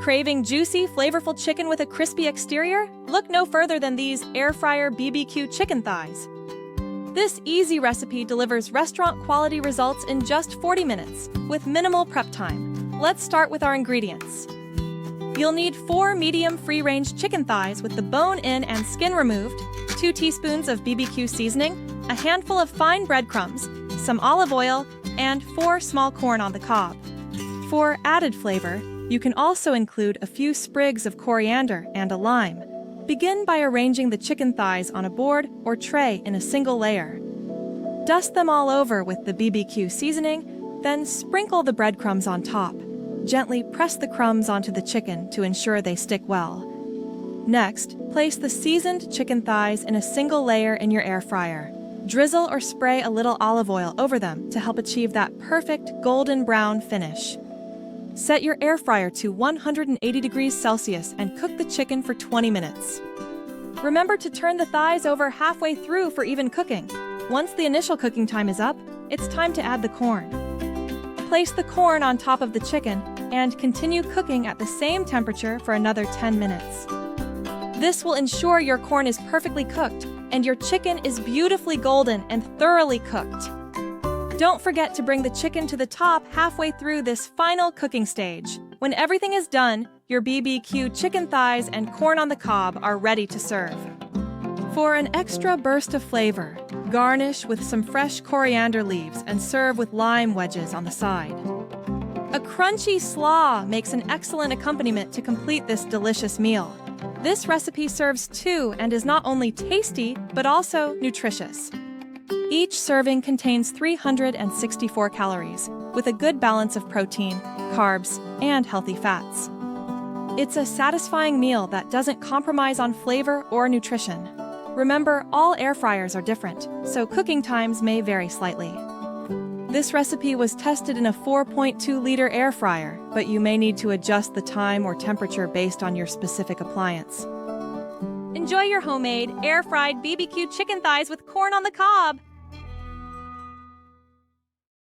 Craving juicy, flavorful chicken with a crispy exterior? Look no further than these air fryer BBQ chicken thighs. This easy recipe delivers restaurant-quality results in just 40 minutes, with minimal prep time. Let's start with our ingredients. You'll need 4 medium free-range chicken thighs with the bone in and skin removed, 2 teaspoons of BBQ seasoning, a handful of fine breadcrumbs, some olive oil, and 4 small corn on the cob. For added flavor, you can also include a few sprigs of coriander and a lime. Begin by arranging the chicken thighs on a board or tray in a single layer. Dust them all over with the BBQ seasoning, then sprinkle the breadcrumbs on top. Gently press the crumbs onto the chicken to ensure they stick well. Next, place the seasoned chicken thighs in a single layer in your air fryer. Drizzle or spray a little olive oil over them to help achieve that perfect golden brown finish. Set your air fryer to 180 degrees Celsius and cook the chicken for 20 minutes. Remember to turn the thighs over halfway through for even cooking. Once the initial cooking time is up, it's time to add the corn. Place the corn on top of the chicken and continue cooking at the same temperature for another 10 minutes. This will ensure your corn is perfectly cooked and your chicken is beautifully golden and thoroughly cooked. Don't forget to bring the chicken to the top halfway through this final cooking stage. When everything is done, your BBQ chicken thighs and corn on the cob are ready to serve. For an extra burst of flavor, garnish with some fresh coriander leaves and serve with lime wedges on the side. A crunchy slaw makes an excellent accompaniment to complete this delicious meal. This recipe serves 2 and is not only tasty, but also nutritious. Each serving contains 364 calories, with a good balance of protein, carbs, and healthy fats. It's a satisfying meal that doesn't compromise on flavor or nutrition. Remember, all air fryers are different, so cooking times may vary slightly. This recipe was tested in a 4.2-liter air fryer, but you may need to adjust the time or temperature based on your specific appliance. Enjoy your homemade, air-fried BBQ chicken thighs with corn on the cob!